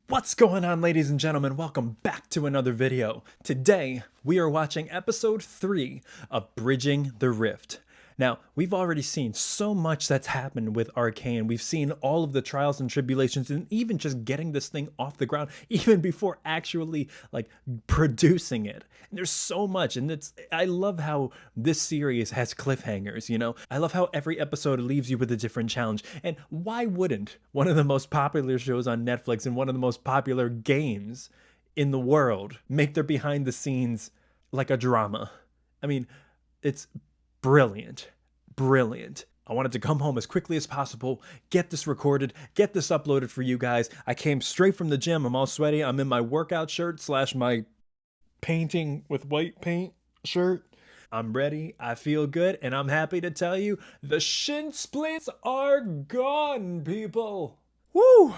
What's going on, ladies and gentlemen? Welcome back to another video. Today, we are watching episode 3 of Bridging the Rift. Now, we've already seen so much that's happened with Arcane. We've seen all of the trials and tribulations and even just getting this thing off the ground, even before actually producing it. And there's so much, and I love how this series has cliffhangers, you know? I love how every episode leaves you with a different challenge. And why wouldn't one of the most popular shows on Netflix and one of the most popular games in the world make their behind the scenes like a drama? I mean, it's brilliant. Brilliant. I wanted to come home as quickly as possible, get this recorded, get this uploaded for you guys. I came straight from the gym. I'm all sweaty. I'm in my workout shirt / my painting with white paint shirt. I'm ready. I feel good. And I'm happy to tell you the shin splints are gone, people. Woo!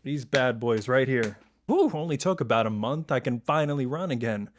These bad boys right here. Woo! Only took about a month. I can finally run again.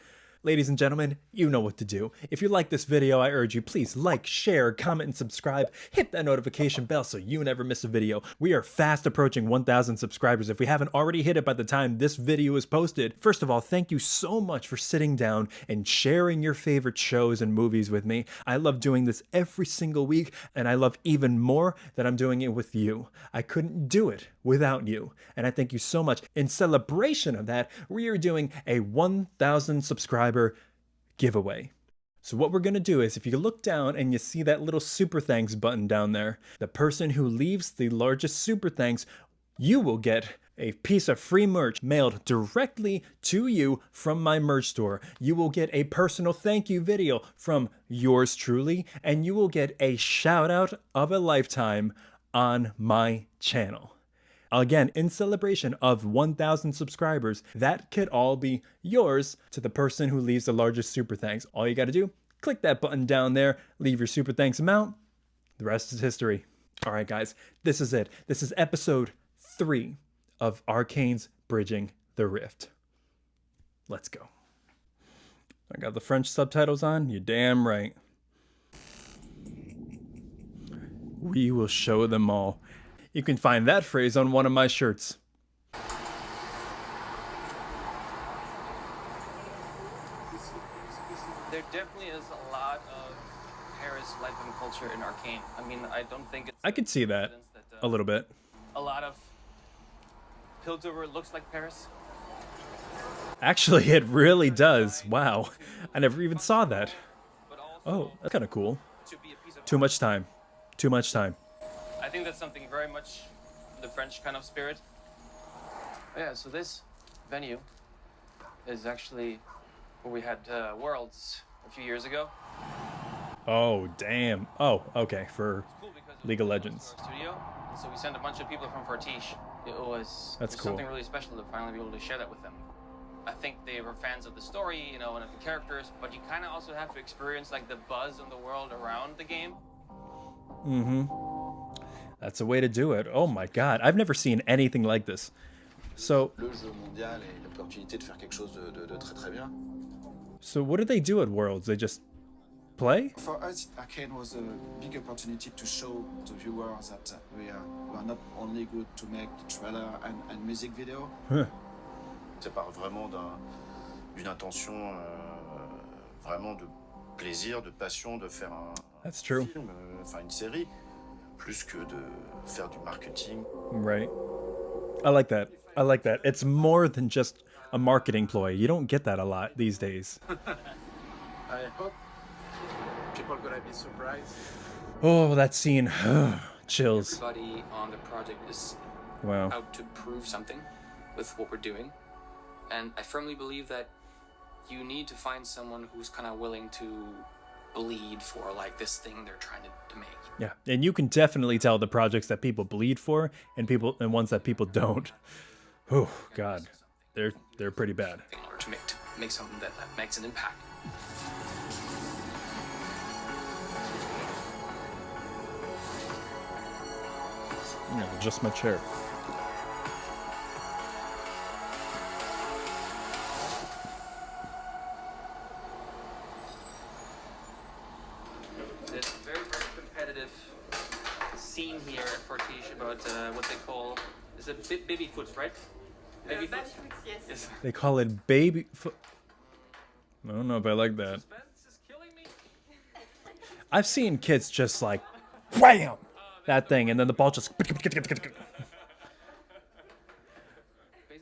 Ladies and gentlemen, you know what to do. If you like this video, I urge you, please like, share, comment, and subscribe. Hit that notification bell so you never miss a video. We are fast approaching 1,000 subscribers. If we haven't already hit it by the time this video is posted, first of all, thank you so much for sitting down and sharing your favorite shows and movies with me. I love doing this every single week, and I love even more that I'm doing it with you. I couldn't do it without you, and I thank you so much. In celebration of that, we are doing a 1,000 subscriber giveaway. So what we're going to do is, if you look down and you see that little super thanks button down there, the person who leaves the largest super thanks, you will get a piece of free merch mailed directly to you from my merch store. You will get a personal thank you video from yours truly, and you will get a shout out of a lifetime on my channel. Again, in celebration of 1,000 subscribers, that could all be yours to the person who leaves the largest super thanks. All you got to do, click that button down there, leave your super thanks amount. The rest is history. All right, guys, this is it. This is episode 3 of Arcane's Bridging the Rift. Let's go. I got the French subtitles on. You're damn right. We will show them all. You can find that phrase on one of my shirts. There definitely is a lot of Paris life and culture in Arcane. I mean, I don't think it's... I could see that a little bit. A lot of Piltover looks like Paris. Actually, it really does. Wow. I never even saw that. Oh, that's kind of cool. Too much time. Too much time. I think that's something very much the French kind of spirit. Yeah, so this venue is actually where we had Worlds a few years ago. Oh, damn. Oh, okay, for League of Legends. Studio, so we sent a bunch of people from Fortiche. It was cool. Something really special to finally be able to share that with them. I think they were fans of the story, you know, and of the characters, but you kind of also have to experience like the buzz in the world around the game. That's a way to do it. Oh my god, I've never seen anything like this. So what do they do at Worlds? They just play? For us, Arcane was a big opportunity to show the viewers that we are not only good to make the trailer and music video. Ça part vraiment d'une intention vraiment de plaisir, de passion, de faire un film, enfin une série, plus que de faire du marketing. Right. I like that. I like that. It's more than just a marketing ploy. You don't get that a lot these days. I hope people are gonna be surprised. Oh, that scene. Chills. Everybody on the project is Wow. out to prove something with what we're doing. And I firmly believe that you need to find someone who's kind of willing to bleed for like this thing they're trying to make. Yeah, and you can definitely tell the projects that people bleed for and ones that people don't. Oh god, they're pretty bad. In order to make something that makes an impact. Yeah, adjust my chair. There's a very, very competitive scene here at Fortiche about what they call, is it baby foot, right? Baby foot? Yes. They call it baby foot. I don't know if I like that. Suspense is killing me. I've seen kids just like, wham, that thing, and then the ball just.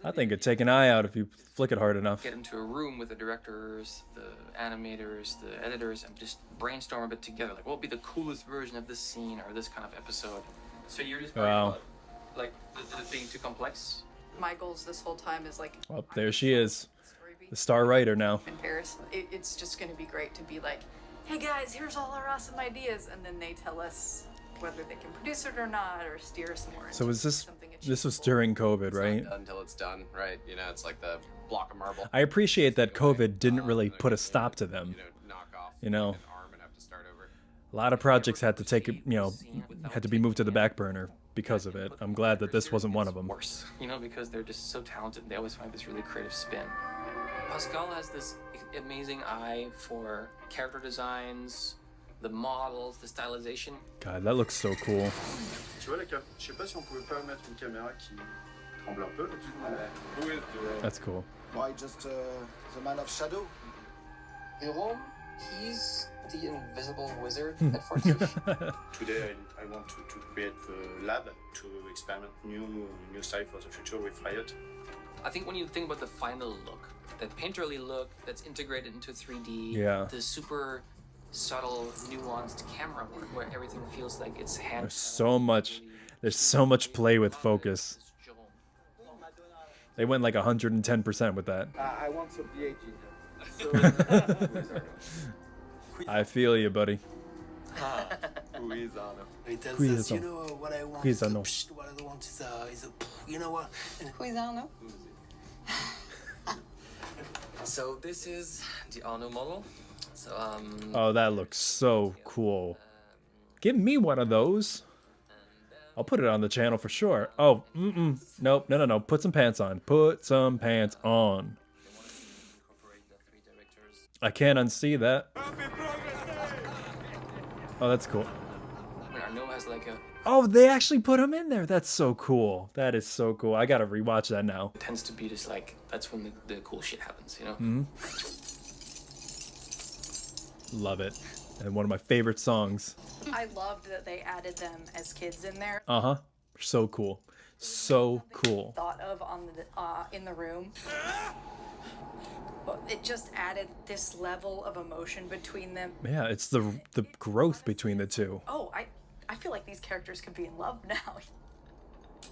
I think it'd take an eye out if you flick it hard enough. Get into a room with the directors, the animators, the editors, and just brainstorm a bit together. Like, what would be the coolest version of this scene or this kind of episode? So you're just worried Wow. about, like, it being too complex? My goals this whole time is like. Oh, there she is, Story the star writer now. in Paris. It's just going to be great to be like, hey guys, here's all our awesome ideas, and then they tell us whether they can produce it or not, or steer us more. So into was this something this was achievable. during COVID, right? Until it's done, right? You know, it's like the block of marble. I appreciate that COVID didn't really put a stop to them. You know, knock off You know. an arm and have to start over. A lot of projects had to take it, had to be moved to the back burner because of it. I'm glad that this wasn't one of them. Worse, you know, because they're just so talented. They always find this really creative spin. Pascal has this amazing eye for character designs, the models, the stylization. God, that looks so cool. Tu vois, je sais pas si on pouvait pas mettre une caméra qui tremble un peu là-dessus. That's cool. Why just the man of shadow? Jérôme, he's the invisible wizard at Fortiche. Today I want to create the lab to experiment new style for the future with Riot. I think when you think about the final look, that painterly look that's integrated into 3D, Yeah. the super subtle, nuanced camera work where everything feels like it's hand. There's so much play with focus. They went like 110% with that. I want some PhD. I feel you, buddy. Who is Arno? He tells Qui us, is you on? know what I want Qui is is a on? psh, what I want is a you know what? And Who is Arno? So this is the Arno model. So Oh, that looks so cool. Give me one of those. I'll put it on the channel for sure. Oh, nope, no. Put some pants on. Put some pants on. I can't unsee that. Oh, that's cool. When Arnaud has like a Oh, they actually put him in there. That's so cool. That is so cool. I gotta rewatch that now. it tends to be just like that's when the cool shit happens, you know. Love it. And one of my favorite songs. I loved that they added them as kids in there. Uh-huh. So cool. So cool. Thought of on the in the room. But it just added this level of emotion between them. Yeah, it's the growth between the two. Oh, I feel like these characters could be in love now.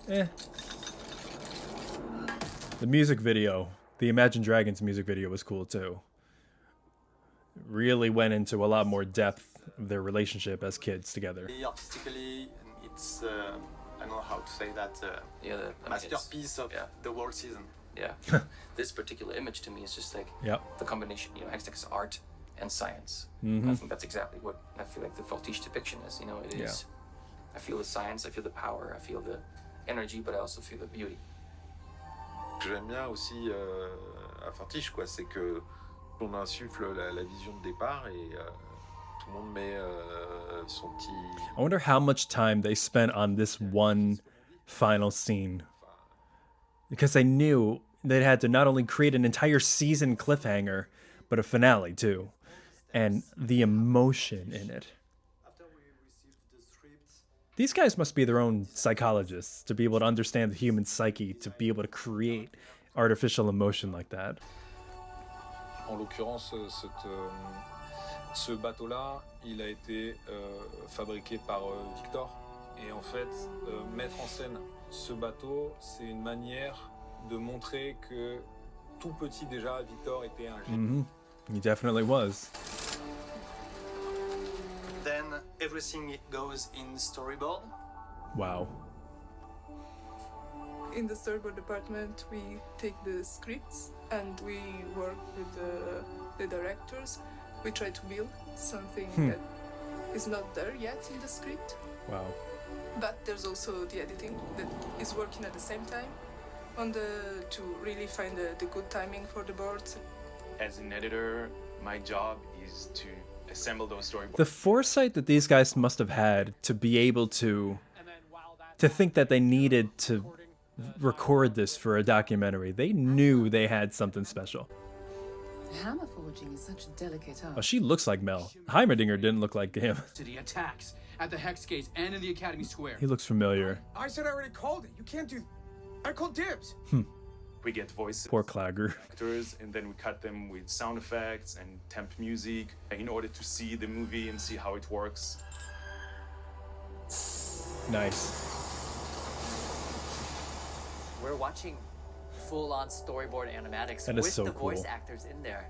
Eh. The music video, the Imagine Dragons music video was cool too. Really went into a lot more depth of their relationship as kids together. Artistically, it's I don't know how to say that. Yeah, I mean, Masterpiece of yeah. the whole season. Yeah, this particular image to me is just like Yep. the combination, you know, Hextech's art and science. Mm-hmm. I think that's exactly what I feel like the Fortiche depiction is. You know, it is. I feel the science, I feel the power, I feel the energy, but I also feel the beauty. Ce que j'aime bien aussi à Fortiche, quoi, c'est que on insuffle la vision de départ et tout le monde met son petit. I wonder how much time they spent on this one final scene. Because they knew they had to not only create an entire season cliffhanger, but a finale too. And the emotion in it. These guys must be their own psychologists to be able to understand the human psyche, to be able to create artificial emotion like that. En l'occurrence, ce bateau-là, il a été fabriqué par Victor. Et en fait, mettre en scène ce bateau, c'est une manière de montrer que tout petit déjà, Victor était un génie. He definitely was. Then everything goes in storyboard. Wow. In the storyboard department, we take the scripts and we work with the directors. We try to build something that is not there yet in the script. Wow. But there's also the editing that is working at the same time to really find the good timing for the boards. As an editor, my job is to assemble those storyboards. The foresight that these guys must have had to be able to think that they needed to record this for a documentary. They knew they had something special. Hammer forging is such a delicate art. Oh, she looks like Mel. Heimerdinger didn't look like him. City attacks at the Hex Gates and in the Academy Square. He looks familiar. I said I already called it. You can't do. I called dibs. We get voices. Poor Clagger. Actors, and then we cut them with sound effects and temp music in order to see the movie and see how it works. Nice. We're watching full-on storyboard animatics That is with so the voice cool. actors in there.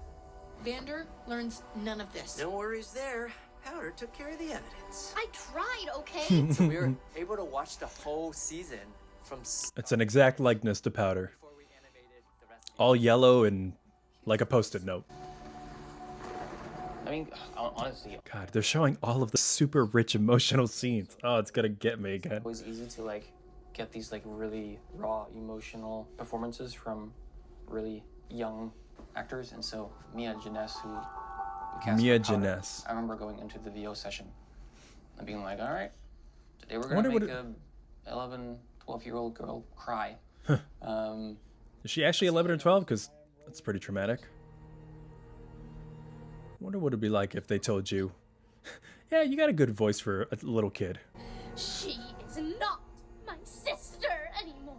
Vander learns none of this. No worries there. Powder took care of the evidence. I tried, okay? So we were able to watch the whole season from It's an exact likeness to Powder. All yellow and like a post-it note. I mean, honestly, God, they're showing all of the super rich emotional scenes. Oh, it's gonna get me again. it was easy to like get these like really raw emotional performances from really young actors, and so Mia Janess, who we cast Mia for Powder, Janess. I remember going into the VO session and being like, all right, today we're I gonna wonder make what a 11, 12-year-old girl cry. Is she actually 11 or 12? Because that's pretty traumatic. Wonder what it'd be like if they told you, yeah, you got a good voice for a little kid. She is not my sister anymore.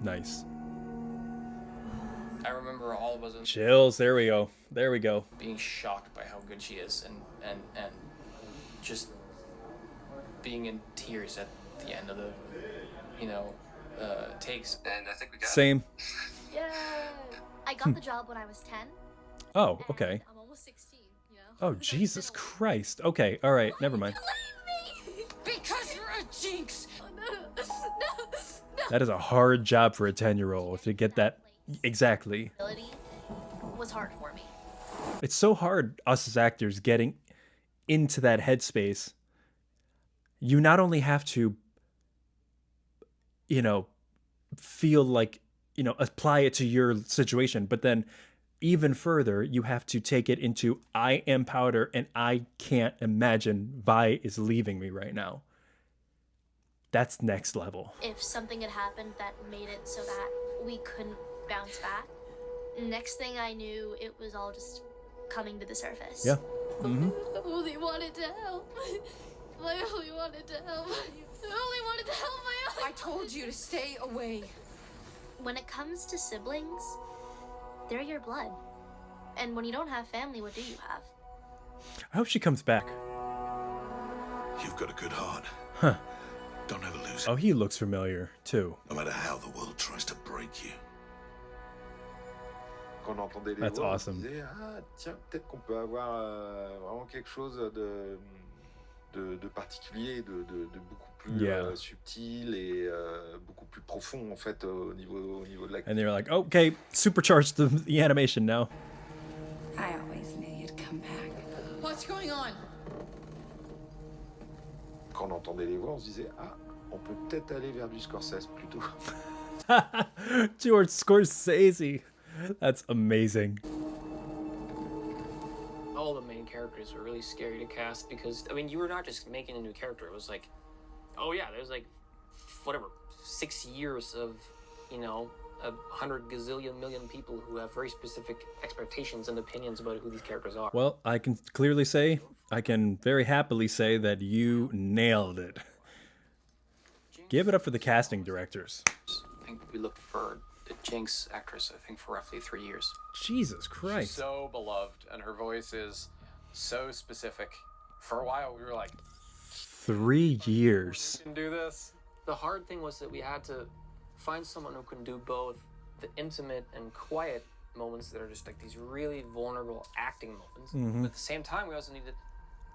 Nice. I remember all of us Chills. There we go. There we go. being shocked by how good she is, and just being in tears at the end of the, takes. And I think we got Same. Yeah. I got the job when I was 10. Oh, okay. I'm almost 16, you know? Oh, Jesus Christ. Okay, all right, never mind. Because you're a jinx! That is a hard job for a 10-year-old to get that exactly. Was hard for me. It's so hard, us as actors, getting into that headspace. You not only have to, feel like, apply it to your situation, but then even further, you have to take it into, I am Powder and I can't imagine Vi is leaving me right now. That's next level. If something had happened that made it so that we couldn't bounce back, next thing I knew, it was all just coming to the surface. Yeah. Mm-hmm. I only wanted to help. I only wanted to help. I only wanted to help my I told you to stay away. When it comes to siblings, they're your blood. And when you don't have family, what do you have? I hope she comes back. You've got a good heart. Huh. Don't ever lose it. Oh, he looks familiar, too. No matter how the world tries to break you. Quand on entendait les That's voix, awesome. on se disait, ah tiens, peut-être qu'on peut avoir vraiment quelque chose de particulier, de beaucoup plus Yeah. subtil et beaucoup plus profond en fait au niveau de la. And they're like, okay, supercharge the animation now. I always knew you'd come back. What's going on? Quand on entendait les voix, on se disait, ah, on peut peut-être aller vers du Scorsese plutôt. George Scorsese. That's amazing. All the main characters were really scary to cast because, I mean, you were not just making a new character. It was like, oh yeah, there's like, 6 years of, 100 gazillion million people who have very specific expectations and opinions about who these characters are. Well, I can clearly say, I can very happily say that you nailed it. Give it up for the casting directors. I think we looked for the Jinx actress, I think, for roughly 3 years. Jesus She's Christ. so beloved, and her voice is so specific. For a while, we were like, 3 years. "We can do this." The hard thing was that we had to find someone who can do both the intimate and quiet moments that are just like these really vulnerable acting moments. Mhm. But at the same time, we also needed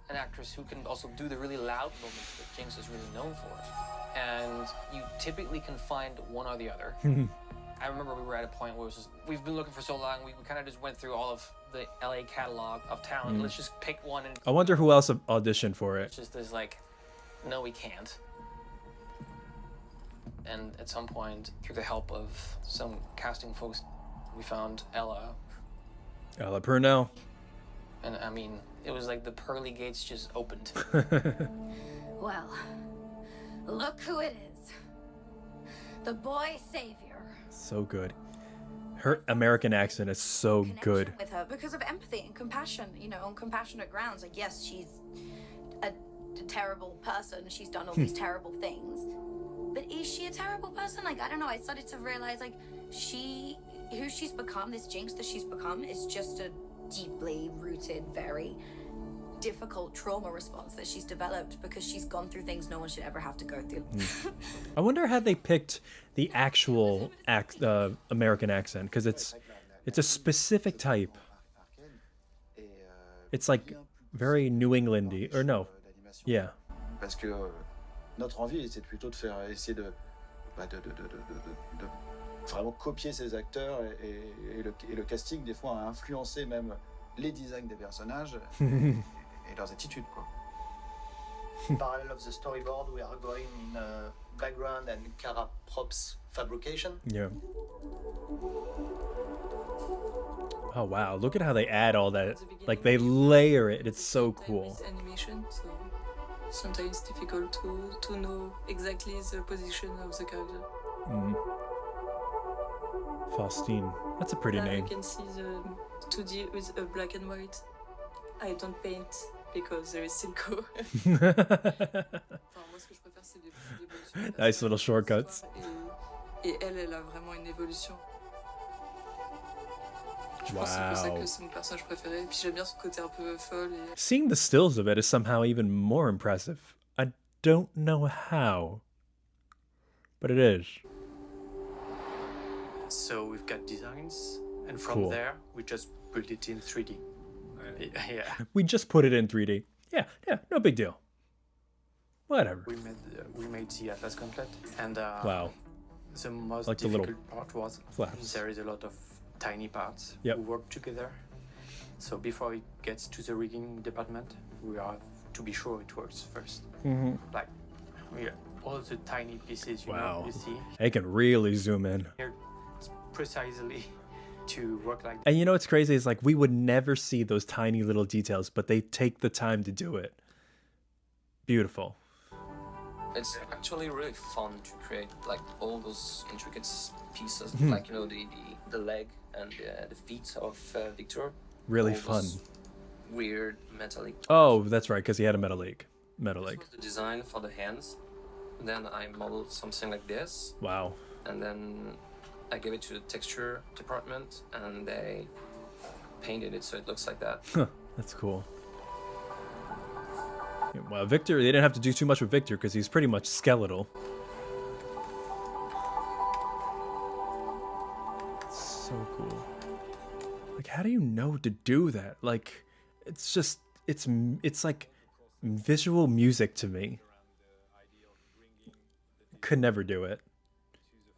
an actress who can also do the really loud moments that Jinx is really known for. And you typically can find one or the other. I remember we were at a point where it was just, we've been looking for so long, we kind of just went through all of the LA catalog of talent. Mm. Let's just pick one. And I wonder who else auditioned for it's it. just there's like, no, we can't. And at some point, through the help of some casting folks, we found Ella. Ella Purnell. And I mean, it was like the pearly gates just opened. Well, look who it is. The boy savior. So good. Her American accent is so good. With her because of empathy and compassion, you know, on compassionate grounds. Like, yes, she's a terrible person. She's done all these terrible things. But is she a terrible person? Like, I don't know. I started to realize, like, who she's become, this Jinx that she's become, is just a deeply rooted, very difficult trauma response that she's developed because she's gone through things no one should ever have to go through. I wonder how they picked the actual American accent, because it's a specific type. It's like very New Englandy, or no, yeah. Parce que notre envie, c'est plutôt de faire essayer de vraiment copier ces acteurs et le casting des fois a influencé même les designs des personnages et leurs attitudes, quoi. Parallel of the storyboard, we are going in background and Cara props fabrication. Yeah. Oh wow, look at how they add all that. Like they layer it. It's so cool. Animation, so sometimes it's difficult to know exactly the position of the character. Faustine. That's a pretty name. You can see the 2D with a black and white. I don't paint because there is Silco. Nice little shortcuts. Et elle a vraiment une évolution. Je pense que c'est pour ça que c'est mon personnage préféré. Puis j'aime bien son côté un peu folle. Seeing the stills of it is somehow even more impressive. I don't know how, but it is. So we've got designs, and from there we just put it in 3D. Yeah. We just put it in 3D. Yeah, no big deal. Whatever. We made the Atlas gauntlet, and wow. The most like difficult the part was flaps. There is a lot of tiny parts who work together. So before it gets to the rigging department, we have to be sure it works first. Like, all the tiny pieces you see. They can really zoom in. Here, precisely to work like that. And you know what's crazy is like we would never see those tiny little details, but they take the time to do it. Beautiful. It's actually really fun to create like all those intricate pieces, like you know the leg and the feet of Victor. Really all fun. Weird metallic. Oh, that's right, because he had a metal leg. This was the design for the hands. Then I modeled something like this. Wow. And then I gave it to the texture department, and they painted it so it looks like that. That's cool. Well, Victor, they didn't have to do too much with Victor because he's pretty much skeletal. So cool. Like, how do you know to do that? Like, it's just, it's like visual music to me. Could never do it.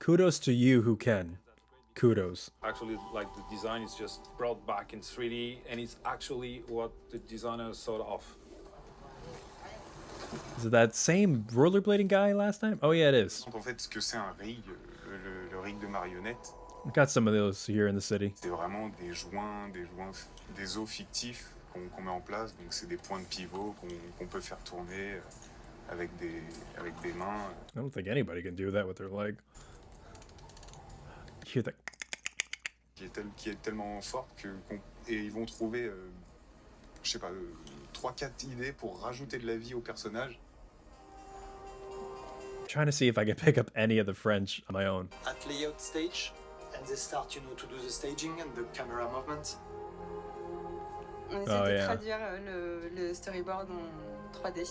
Kudos to you who can. Kudos. Actually, like the design is just brought back in 3D, and it's actually what the designer thought of. Is it that same rollerblading guy last time? Oh yeah, it is. En fait, ce que c'est un rig, le rig de marionnette. We got some of those here in the city. C'est vraiment des joints, des os fictifs qu'on met en place. Donc c'est des points de pivot qu'on peut faire tourner avec des mains. I don't think anybody can do that with their leg. Hear that? Qui est tellement forte et ils vont trouver, je sais pas, 3-4 idées pour rajouter de la vie au personnage. I'm trying to see if I can pick up any of the French on my own. At layout stage, and they start, to do the staging and the camera movement. On essaie de traduire le storyboard en 3D.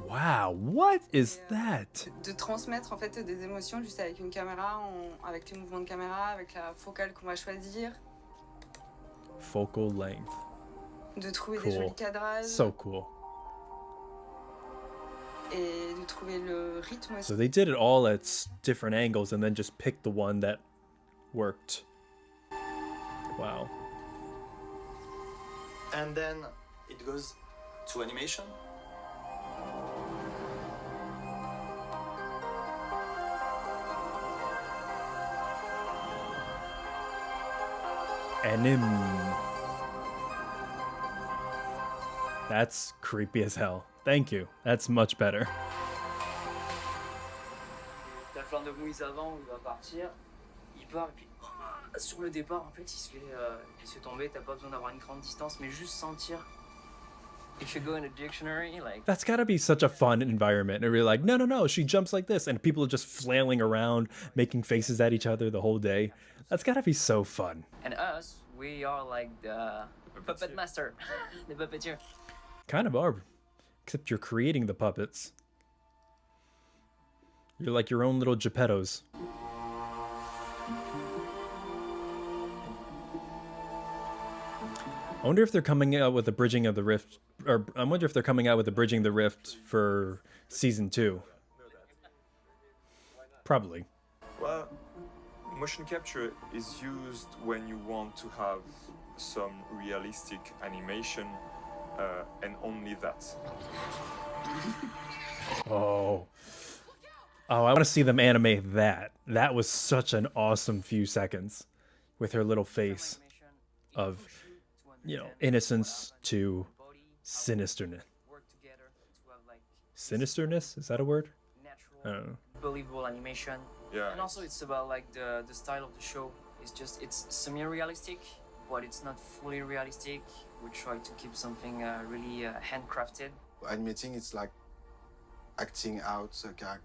Wow, what is that? De transmettre en fait des émotions juste avec une caméra, avec les mouvements de caméra, avec la focale qu'on va choisir. Focal length. De trouver des jolis cadrages. So cool. Et de trouver le rythme aussi. So they did it all at different angles and then just picked the one that worked. Wow. And then it goes to animation. That's creepy as hell. Thank you. That's much better. That plein de mouise avant, il va partir. Il part et puis sur le départ, en fait, il se fait tomber. T'as pas besoin d'avoir une grande distance, mais juste sentir. You should go in a dictionary, like. That's gotta be such a fun environment. And we're like, no, no, no, she jumps like this. And people are just flailing around, making faces at each other the whole day. That's gotta be so fun. And us, we are like the puppet master, the puppeteer. Kind of are. Except you're creating the puppets. You're like your own little Geppettos. I wonder if they're coming out with a Bridging of the Rift, or I wonder if they're coming out with a Bridging the Rift for season 2. Probably. Well, motion capture is used when you want to have some realistic animation, and only that. Oh. Oh, I want to see them animate that. That was such an awesome few seconds with her little face of, you know, innocence to sinisterness. Sinisterness? Is that a word? I don't know. Believable animation. Yeah. And also it's about like the style of the show. It's semi-realistic, but it's not fully realistic. We try to keep something really handcrafted. Animating, it's like acting out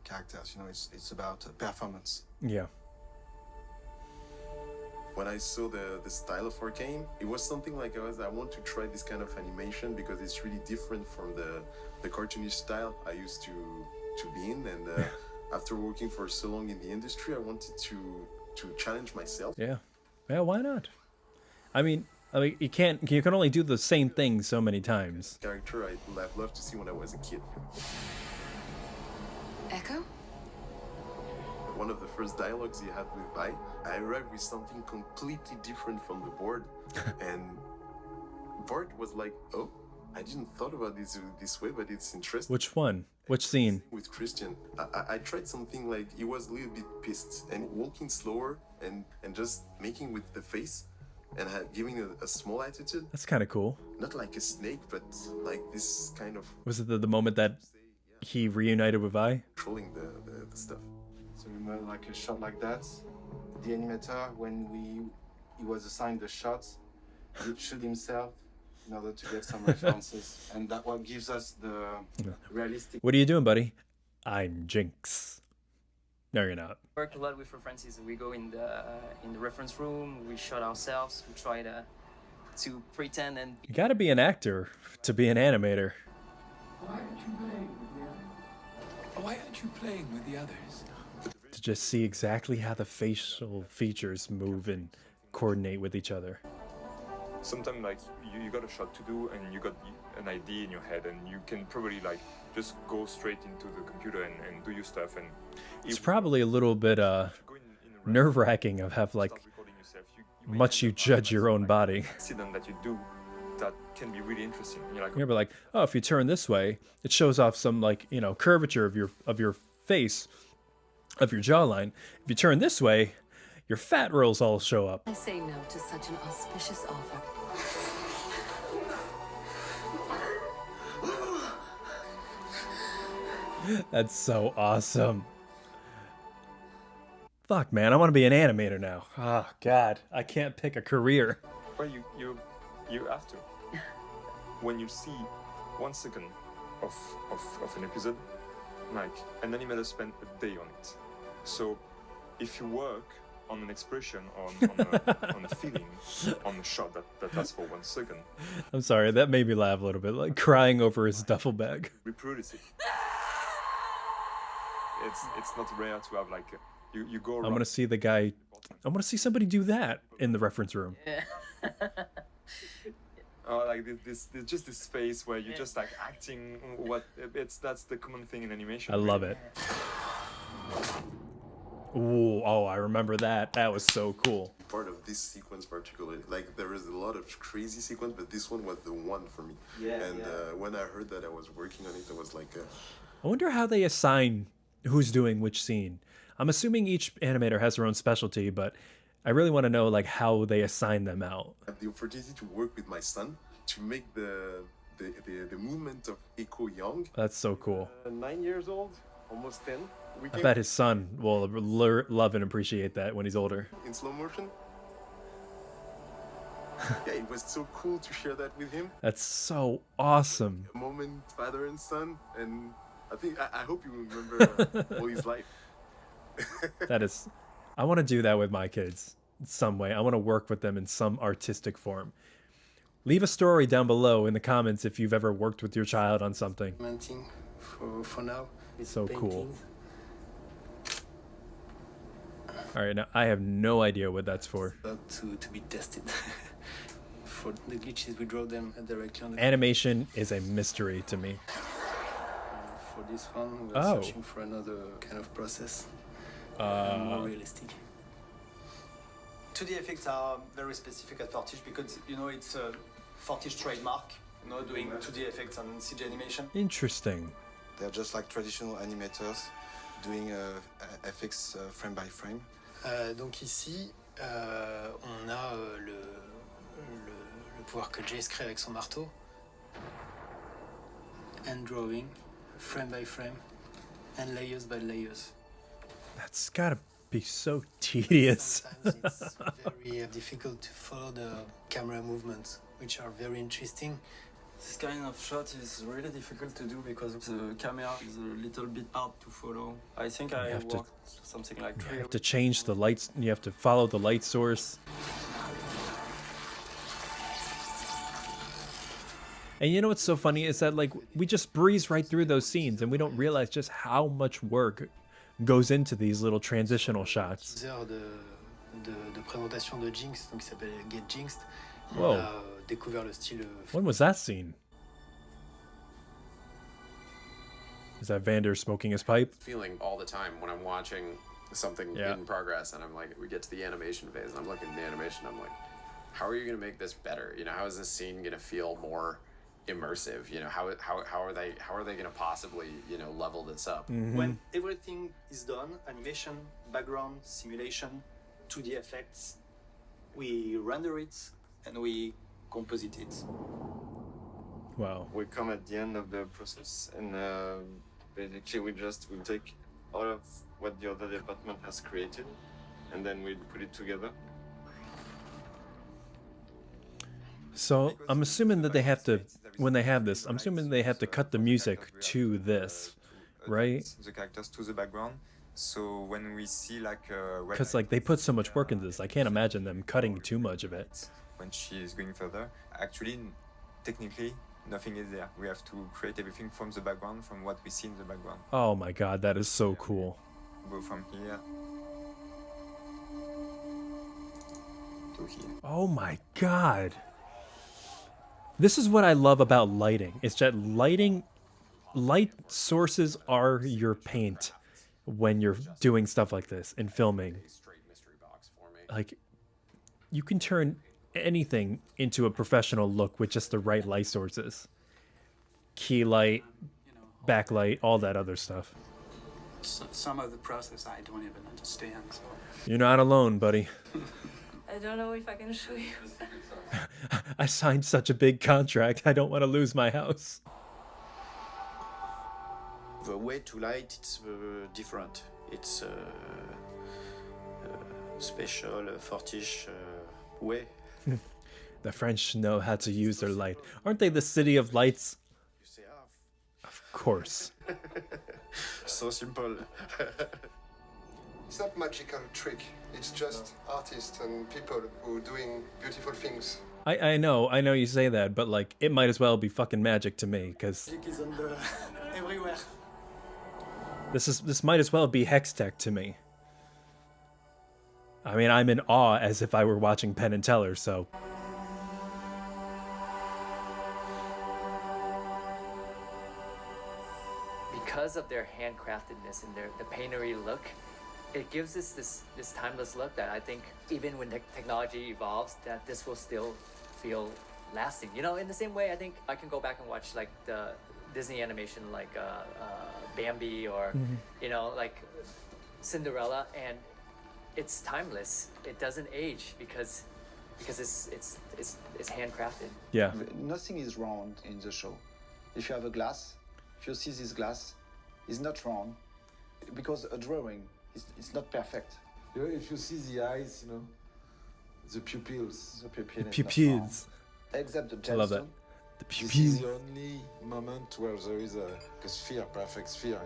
characters. You know, it's about performance. Yeah. When I saw the style of Arcane, it was something like I want to try this kind of animation because it's really different from the cartoonish style I used to be in. And after working for so long in the industry, I wanted to challenge myself. Yeah. Yeah, why not? I mean, you can only do the same thing so many times. Character I'd love to see when I was a kid. Echo? One of the first dialogues he had with Vi, I arrived with something completely different from the board, and Bart was like, "Oh, I didn't thought about this way, but it's interesting." Which one? Which scene? With Christian, I tried something like he was a little bit pissed and walking slower and just making with the face and giving a small attitude. That's kind of cool. Not like a snake, but like this kind of. Was it the moment that he reunited with Vi? Controlling the stuff. So remember, like a shot like that, the animator, when he was assigned the shots, he would shoot himself in order to get some references, and that what gives us the realistic. What are you doing, buddy? I'm Jinx. No, you're not. Work a lot with references. We go in the reference room. We shot ourselves. We try to pretend and. You got to be an actor to be an animator. Why aren't you playing with the others? Why aren't you playing with the others? To just see exactly how the facial features move and coordinate with each other. Sometimes like you got a shot to do and you got an idea in your head and you can probably like just go straight into the computer and do your stuff, and it's probably a little bit nerve-wracking of have like much you judge your own body. Accident that you do that can be really interesting. You're like, oh, if you turn this way, it shows off some like, you know, curvature of your face, of your jawline. If you turn this way, your fat rolls all show up. I say no to such an auspicious offer. That's so awesome. Fuck, man, I want to be an animator now. Oh, God, I can't pick a career. Well, you have to. When you see 1 second of an episode, like an animator spent a day on it. So if you work on an expression, on a feeling, on a shot that lasts for 1 second. I'm sorry, that made me laugh a little bit, like crying over his duffel bag. Reproduce it. It's not rare to have like you go around. I want to see the guy. I want to see somebody do that in the reference room. Yeah. Like this just this face where you're just like acting that's the common thing in animation. I love it. Ooh, oh, I remember that. That was so cool. Part of this sequence particularly, like there is a lot of crazy sequence, but this one was the one for me. Yeah, and when I heard that I was working on it, I was like... I wonder how they assign who's doing which scene. I'm assuming each animator has their own specialty, but I really want to know like how they assign them out. I had the opportunity to work with my son to make the movement of Echo Young. That's so cool. 9 years old, almost 10. I bet his son will love and appreciate that when he's older. In slow motion. Yeah, it was so cool to share that with him. That's so awesome. A moment, father and son, and I hope you remember all his life. That is, I want to do that with my kids in some way. I want to work with them in some artistic form. Leave a story down below in the comments if you've ever worked with your child on something. For now, it's so cool. All right, now I have no idea what that's for. To be tested. For the glitches, we draw them directly on the Animation is a mystery to me. For this one, we're searching for another kind of process. More realistic. 2D effects are very specific at Fortiche because, you know, it's a Fortiche trademark, you know, doing 2D effects on CG animation. Interesting. They're just like traditional animators doing FX frame by frame. Donc ici, on a le pouvoir que Jace crée avec son marteau. And drawing, frame by frame, and layers by layers. That's gotta be so tedious. Sometimes it's very difficult to follow the camera movements, which are very interesting. This kind of shot is really difficult to do because the camera is a little bit hard to follow. I think I worked something like 3 You have to change the lights, you have to follow the light source. And you know what's so funny is that, like, we just breeze right through those scenes and we don't realize just how much work goes into these little transitional shots. De présentation de Jinx, donc qui s'appelle Get Jinxed. Whoa. On a découvert le style. When was that scene? Is that Vander smoking his pipe? Feeling all the time when I'm watching something in progress and I'm like, we get to the animation phase and I'm looking at the animation, I'm like, how are you going to make this better? You know, how is this scene going to feel more immersive? You know, how are they going to possibly, you know, level this up? When everything is done, animation, background, simulation, 2D effects, we render it and we composite it. Wow. We come at the end of the process and basically we'll take all of what the other department has created and then we'll put it together. So I'm assuming that they have to, when they have this, I'm assuming they have to cut the music to this, right? The characters to the background. So when we see like because like they put so much work into this, I can't imagine them cutting too much of it. When she is going further, actually, technically, nothing is there. We have to create everything from the background, from what we see in the background. Oh my god, that is so cool. Go from here to here. Oh my god. This is what I love about lighting. It's that light sources are your paint when you're doing stuff like this in filming. Like, you can turn anything into a professional look with just the right light sources. Key light, backlight, all that other stuff. Some of the process I don't even understand. So. You're not alone, buddy. I don't know if I can show you. I signed such a big contract, I don't want to lose my house. The way to light, it's different. It's a special Fortiche way. The French know how to use their light. Aren't they the city of lights? Of course. So simple. It's not magical trick. It's just artists and people who are doing beautiful things. I know you say that, but like it might as well be fucking magic to me, because Magic is everywhere. This might as well be hex tech to me. I mean, I'm in awe as if I were watching Penn and Teller, so. Because of their handcraftedness and the paintery look, it gives us this timeless look that I think even when the technology evolves, that this will still feel lasting. You know, in the same way, I think I can go back and watch like the Disney animation like Bambi or you know, like Cinderella, and it's timeless. It doesn't age because it's handcrafted. Yeah. Nothing is round in the show. If you have a glass, if you see this glass, it's not round. because a drawing it's not perfect. You know, if you see the eyes, you know, the pupils. The pupils. Except the gemstone. I love that. The This pupils. is the only moment where there is a sphere, perfect sphere.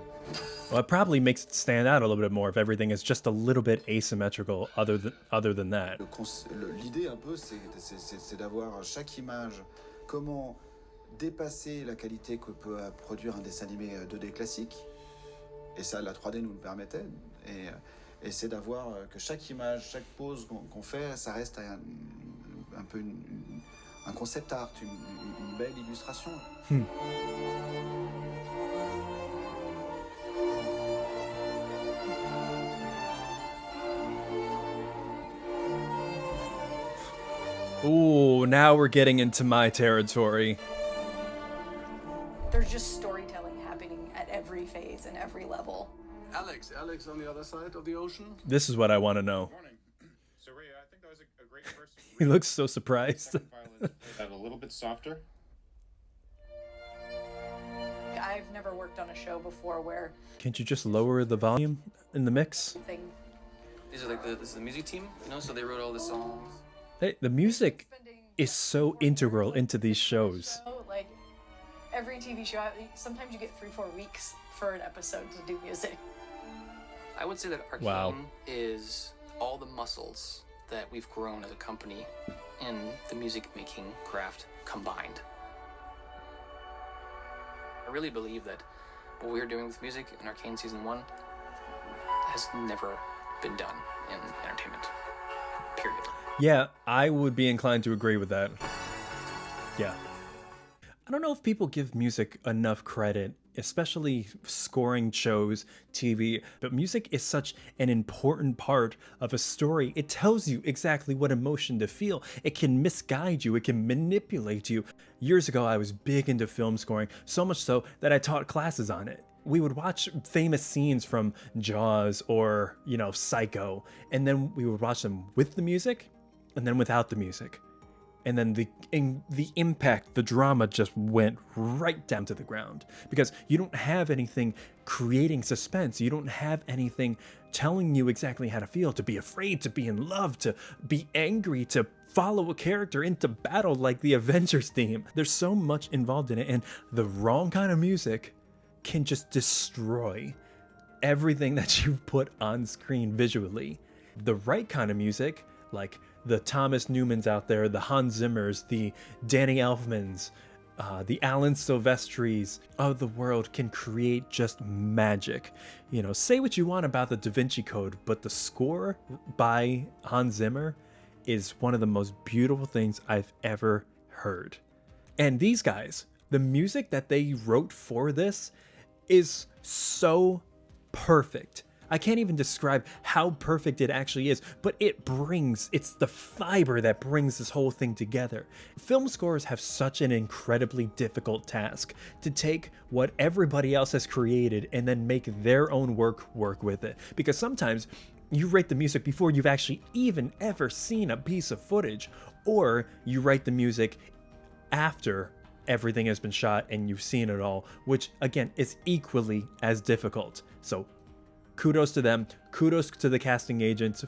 Well, it probably makes it stand out a little bit more if everything is just a little bit asymmetrical other than that. L'idée un peu, c'est d'avoir chaque image, comment dépasser la qualité que peut produire un dessin animé 2D classique. Et ça, la 3D nous le permettait. Et c'est d'avoir que chaque image, chaque pose qu'on fait, ça reste un peu un concept art, une belle illustration. Ooh, now we're getting into my territory. There's just storytelling happening at every phase and every level. Alex on the other side of the ocean. This is what I want to know. So Ray, I think that was a great first. He looks so surprised. That a little bit softer. I've never worked on a show before where Can't you just lower the volume in the mix? These are like this is the music team, you know, so they wrote all the songs. Hey, the music is so integral into these shows. like every TV show, sometimes you get 3-4 weeks for an episode to do music. I would say that Arcane Wow. is all the muscles that we've grown as a company in the music making craft combined. I really believe that what we're doing with music in Arcane Season 1 has never been done in entertainment, period. Yeah, I would be inclined to agree with that. Yeah. I don't know if people give music enough credit, especially scoring shows, TV, but music is such an important part of a story. It tells you exactly what emotion to feel. It can misguide you. It can manipulate you. Years ago, I was big into film scoring, so much so that I taught classes on it. We would watch famous scenes from Jaws or, you know, Psycho, and then we would watch them with the music and then without the music. And then the impact, the drama just went right down to the ground because you don't have anything creating suspense. You don't have anything telling you exactly how to feel, to be afraid, to be in love, to be angry, to follow a character into battle like the Avengers theme. There's so much involved in it, and the wrong kind of music can just destroy everything that you put on screen visually. The right kind of music, like the Thomas Newmans out there, the Hans Zimmers, the Danny Elfmans, the Alan Silvestris of the world can create just magic. You know, say what you want about the Da Vinci Code, but the score by Hans Zimmer is one of the most beautiful things I've ever heard. And these guys, the music that they wrote for this is so perfect. I can't even describe how perfect it actually is, but it's the fiber that brings this whole thing together. Film scores have such an incredibly difficult task to take what everybody else has created and then make their own work with it. Because sometimes you write the music before you've actually even ever seen a piece of footage, or you write the music after everything has been shot and you've seen it all, which again is equally as difficult. So kudos to them. Kudos to the casting agents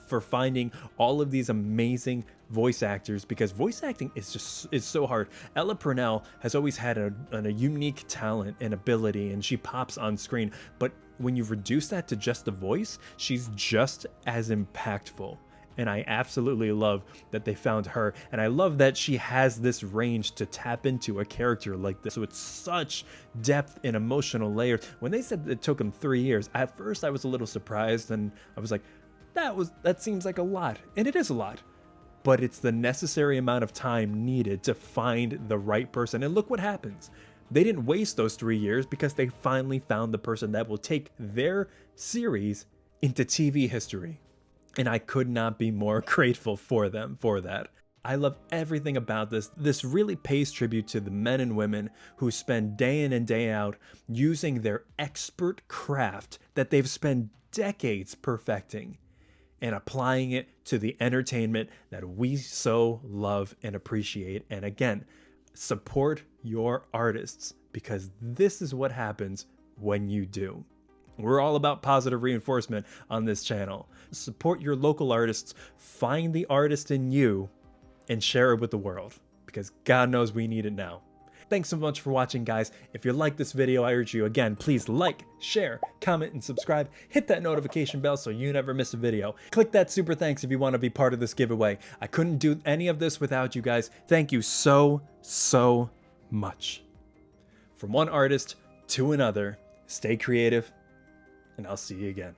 for finding all of these amazing voice actors, because voice acting is so hard. Ella Purnell has always had a unique talent and ability, and she pops on screen. But when you reduce that to just the voice, she's just as impactful. And I absolutely love that they found her. And I love that she has this range to tap into a character like this with such depth and emotional layers. When they said it took them 3 years, at first I was a little surprised, and I was like, that seems like a lot. And it is a lot. But it's the necessary amount of time needed to find the right person. And look what happens. They didn't waste those 3 years because they finally found the person that will take their series into TV history. And I could not be more grateful for them for that. I love everything about this. This really pays tribute to the men and women who spend day in and day out using their expert craft that they've spent decades perfecting and applying it to the entertainment that we so love and appreciate. And again, support your artists, because this is what happens when you do. We're all about positive reinforcement on this channel. Support your local artists, find the artist in you, and share it with the world, because God knows we need it now. Thanks so much for watching, guys. If you like this video, I urge you again, please like, share, comment, and subscribe. Hit that notification bell so you never miss a video. Click that super thanks if you want to be part of this giveaway. I couldn't do any of this without you guys. Thank you so, so much. From one artist to another, stay creative, and I'll see you again.